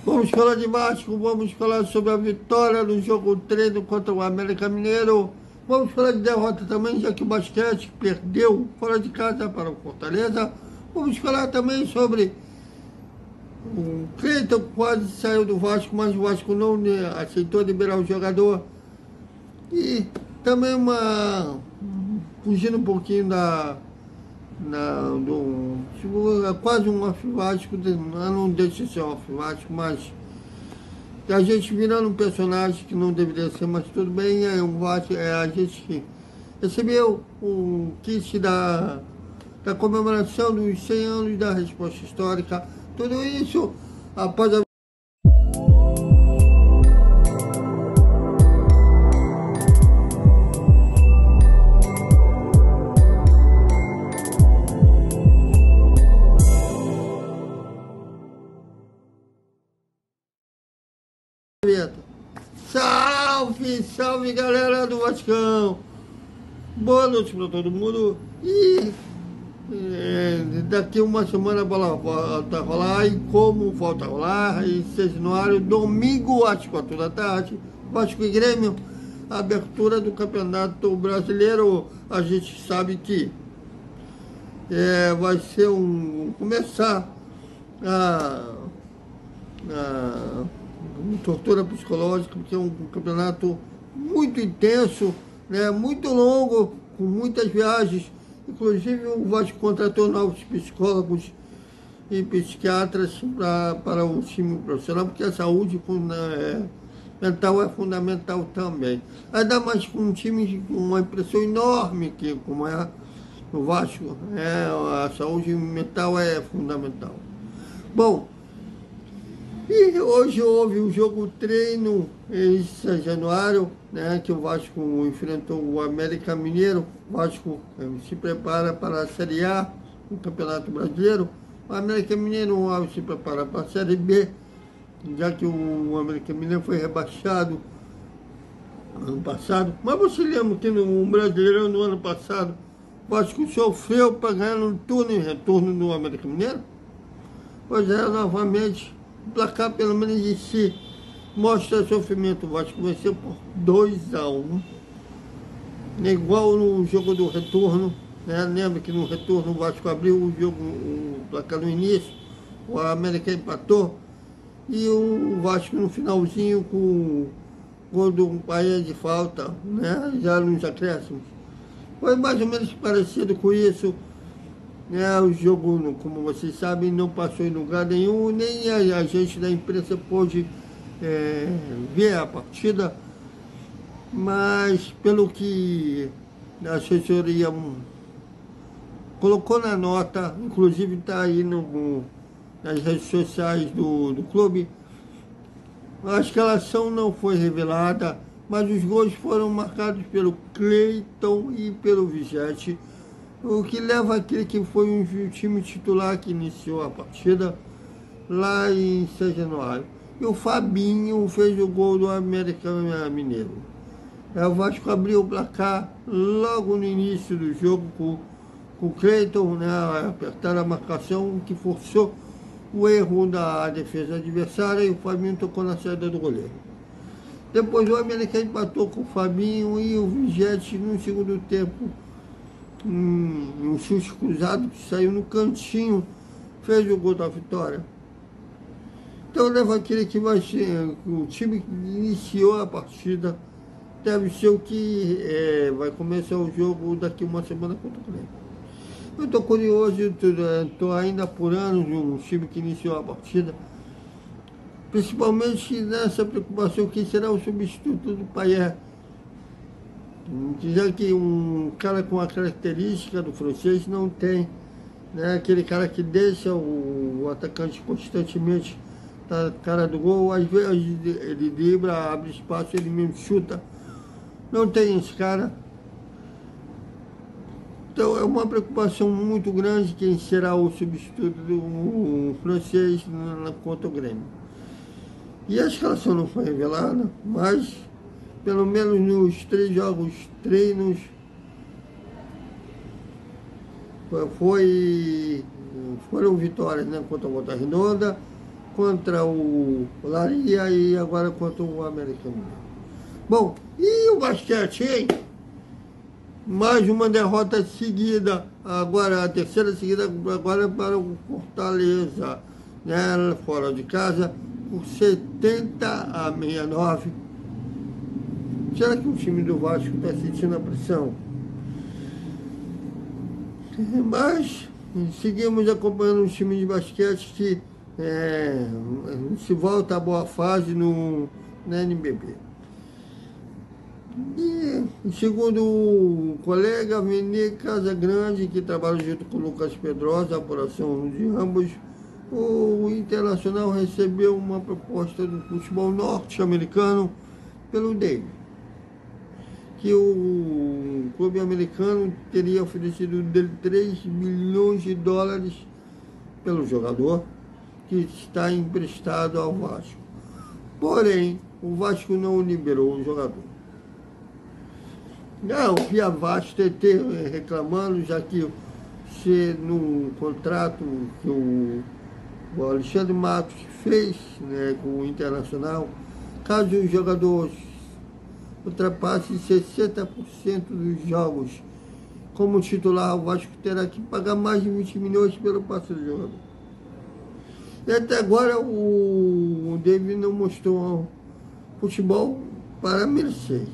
Vamos falar de Vasco, vamos falar sobre a vitória no jogo treino contra o América Mineiro. Vamos falar de derrota também, já que o basquete perdeu fora de casa para o Fortaleza. Vamos falar também sobre o Cleiton, que quase saiu do Vasco, mas o Vasco não aceitou liberar o jogador. E também fugindo um pouquinho é quase um off-Vasco, não deixa de ser um off-Vasco, mas a gente virando um personagem que não deveria ser, mas tudo bem, a gente que recebeu o kit da comemoração dos 100 anos da Resposta Histórica, tudo isso após a Salve, salve galera do Vascão! Boa noite para todo mundo e daqui uma semana a bola volta a rolar e como volta a rolar, e 6 no ar, domingo às 4 da tarde, Vasco e Grêmio, abertura do Campeonato Brasileiro. A gente sabe que vai ser começar a tortura psicológica, porque é um campeonato muito intenso, né, muito longo, com muitas viagens. Inclusive o Vasco contratou novos psicólogos e psiquiatras para o time profissional, porque a saúde mental é fundamental também. Ainda mais com um time com uma impressão enorme, como é o Vasco, a saúde mental é fundamental. Bom, e hoje houve o jogo treino em São Januário, né, que o Vasco enfrentou o América Mineiro. O Vasco se prepara para a Série A do Campeonato Brasileiro. O América Mineiro se prepara para a Série B, já que o América Mineiro foi rebaixado ano passado. Mas você lembra que no Brasileirão no ano passado o Vasco sofreu para ganhar no turno e retorno do América Mineiro? Pois é, novamente, o placar pelo menos de si mostra sofrimento. O Vasco venceu por 2-1, igual no jogo do retorno, né? Lembra que no retorno o Vasco abriu o jogo, o placar no início, o América empatou, e o Vasco no finalzinho com o gol do Bahia de falta, né? Já nos acréscimos. Foi mais ou menos parecido com isso. O jogo, como vocês sabem, não passou em lugar nenhum, nem a gente da imprensa pôde ver a partida, mas pelo que a assessoria colocou na nota, inclusive está aí nas redes sociais do clube, a escalação não foi revelada, mas os gols foram marcados pelo Cleiton e pelo Vigete, o que leva aquele que foi um time titular que iniciou a partida lá em São Januário. E o Fabinho fez o gol do América Mineiro. O Vasco abriu o placar logo no início do jogo com o Cleiton, né, apertar a marcação, que forçou o erro da defesa adversária, e o Fabinho tocou na saída do goleiro. Depois o América empatou com o Fabinho e o Vigete no segundo tempo. Um chute cruzado que saiu no cantinho, fez o gol da vitória. Então leva aquele que vai ser o time que iniciou a partida, deve ser o que vai começar o jogo daqui uma semana contra o Grêmio. Eu estou curioso, estou ainda apurando um time que iniciou a partida, principalmente nessa preocupação, quem será o substituto do Payet. Já que um cara com a característica do francês não tem, né, aquele cara que deixa o atacante constantemente na cara do gol, às vezes ele dribla, abre espaço, ele mesmo chuta. Não tem esse cara. Então é uma preocupação muito grande quem será o substituto do francês contra o Grêmio. E a escalação não foi revelada, mas pelo menos nos 3 jogos treinos foram vitórias, né, contra a Volta Redonda, contra o Olaria e agora contra o Americano. Bom, e o basquete, hein? Mais uma derrota seguida, agora a terceira seguida, agora para o Fortaleza, né, fora de casa, por 70-69. Será que o time do Vasco está sentindo a pressão? Mas seguimos acompanhando um time de basquete que se volta a boa fase na NBB. E, segundo o colega Vene Casagrande, que trabalha junto com o Lucas Pedrosa, a apuração de ambos, o Internacional recebeu uma proposta do futebol norte-americano pelo Davis, que o clube americano teria oferecido dele 3 milhões de dólares pelo jogador, que está emprestado ao Vasco. Porém, o Vasco não liberou o jogador. Não, vi a Vasco TT reclamando, já que se no contrato que o Alexandre Matos fez, né, com o Internacional, caso o jogador ultrapasse 60% dos jogos como titular, o Vasco terá que pagar mais de 20 milhões pelo passe do jogador. E até agora o David não mostrou futebol para merecer.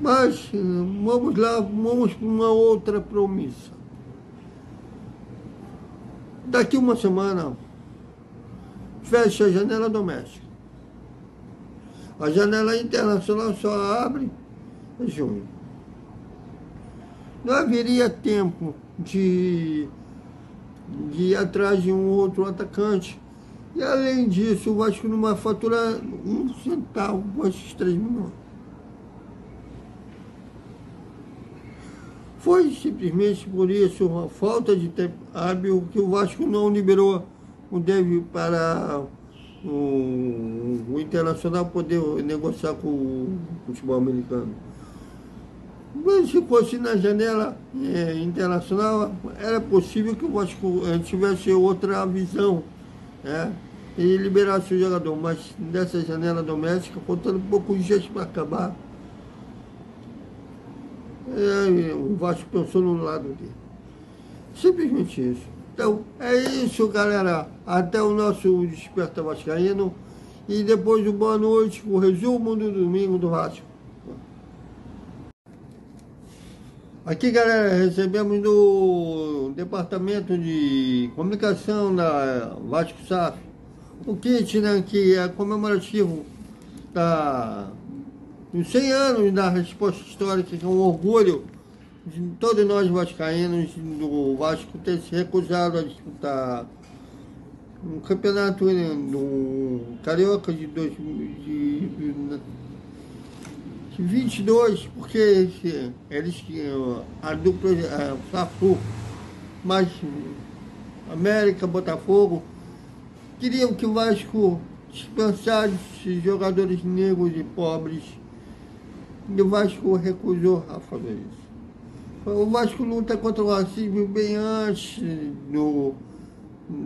Mas vamos lá, vamos para uma outra promessa. Daqui uma semana, fecha a janela doméstica. A janela internacional só abre em junho. Não haveria tempo de ir atrás de um outro atacante. E além disso, o Vasco não vai faturar um centavo com esses 3 milhões. Foi simplesmente por isso, uma falta de tempo hábil, que o Vasco não liberou o David para o Internacional poder negociar com o futebol americano. Mas se fosse na janela internacional, era possível que o Vasco tivesse outra visão, né, e liberasse o jogador. Mas dessa janela doméstica, faltando poucos dias para acabar, o Vasco pensou no lado dele. Simplesmente isso. Então, é isso, galera. Até o nosso Desperta Vascaíno. E depois do boa noite, o resumo do domingo do Vasco. Aqui, galera, recebemos do Departamento de Comunicação da Vasco SAF o kit, né, que é comemorativo dos 100 anos da Resposta Histórica, que é um orgulho de todos nós vascaínos do Vasco ter se recusado a disputar um campeonato do Carioca de 2022, porque eles, a dupla Fla-Flu, mais América, Botafogo, queriam que o Vasco dispensasse jogadores negros e pobres, e o Vasco recusou a fazer isso. O Vasco luta contra o racismo bem antes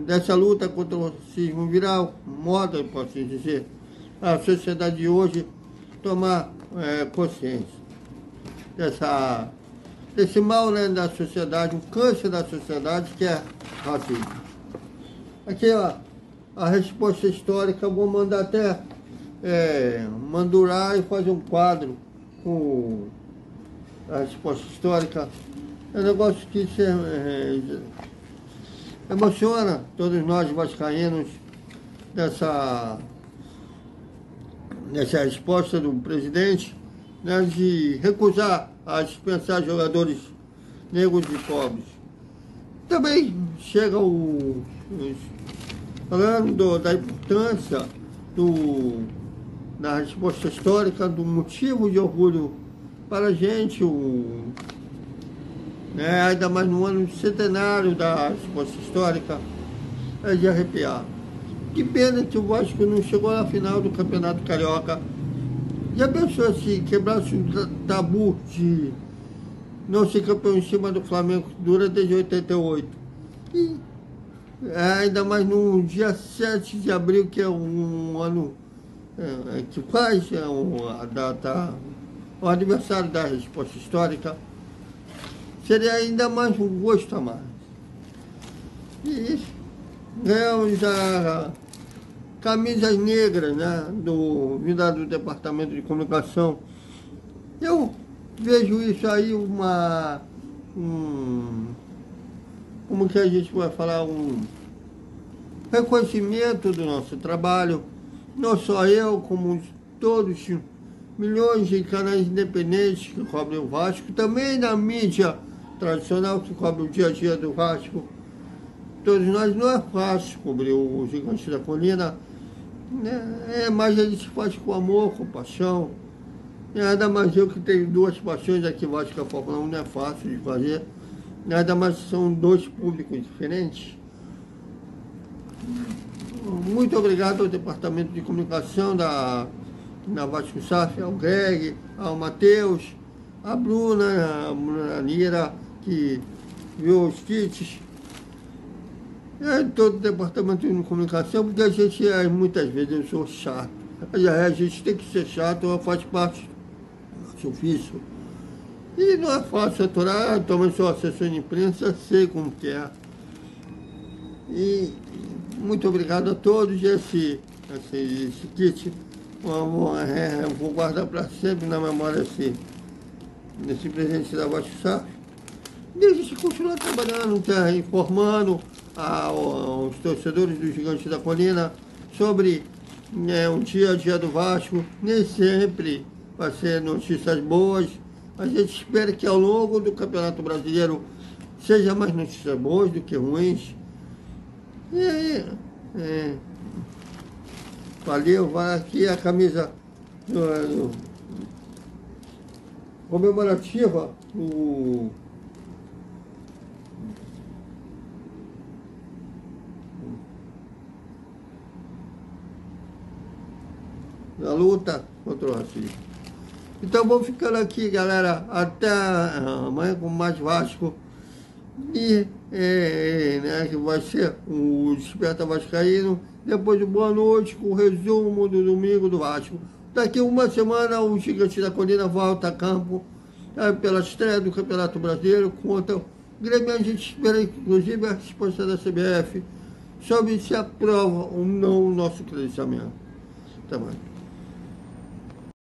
dessa luta contra o racismo virar moda, posso dizer, a sociedade de hoje tomar consciência desse mal, né, da sociedade, um câncer da sociedade que é racismo. Aqui, ó, a resposta histórica, vou mandar até mandurar e fazer um quadro com a resposta histórica. É um negócio que emociona todos nós vascaínos, dessa resposta do presidente, né, de recusar a dispensar jogadores negros e pobres. Também chega falando da importância da resposta histórica, do motivo de orgulho para a gente, ainda mais no ano centenário da resposta histórica, é de arrepiar. Que pena que o Vasco não chegou na final do Campeonato Carioca. Já pensou se quebrasse o tabu de não ser campeão em cima do Flamengo, que dura desde 88? E ainda mais no dia 7 de abril, que é um ano que faz a data, o aniversário da resposta histórica, seria ainda mais um gosto a mais. E ganhamos a camisas negras, né, vinda do Departamento de Comunicação. Eu vejo isso aí como que a gente vai falar, um reconhecimento do nosso trabalho, não só eu, como todos milhões de canais independentes que cobrem o Vasco, também na mídia tradicional que cobre o dia a dia do Vasco. Todos nós, não é fácil cobrir o Gigante da Colina, né? Mas a gente faz com amor, com paixão. Nada mais eu que tenho duas paixões aqui, Vasco e a Fórmula 1, não é fácil de fazer. Nada mais são dois públicos diferentes. Muito obrigado ao Departamento de Comunicação da Vasco SAF, ao Greg, ao Matheus, a Bruna Nira, que viu os kits. Todo o Departamento de Comunicação, porque a gente, muitas vezes, eu sou chato. A gente tem que ser chato, faz parte do nosso ofício. E não é fácil aturar, também sou assessor de imprensa, sei como que é. E muito obrigado a todos. Esse kit, eu vou guardar para sempre na memória desse presente da Vasco SAF. E a gente continua trabalhando, informando aos torcedores do Gigante da Colina sobre o dia a dia do Vasco. Nem sempre vai ser notícias boas. A gente espera que ao longo do Campeonato Brasileiro seja mais notícias boas do que ruins. E aí, valeu, vai aqui a camisa comemorativa da luta contra o racismo. Então vou ficando aqui, galera, até amanhã com mais Vasco. E que vai ser o Desperta Vascaíno. Depois de boa noite, com o resumo do domingo do Vasco. Daqui uma semana o Gigante da Colina volta a campo pela estreia do Campeonato Brasileiro contra o Grêmio. A gente espera, inclusive, a resposta da CBF sobre se aprova ou não o nosso credenciamento. Até mais.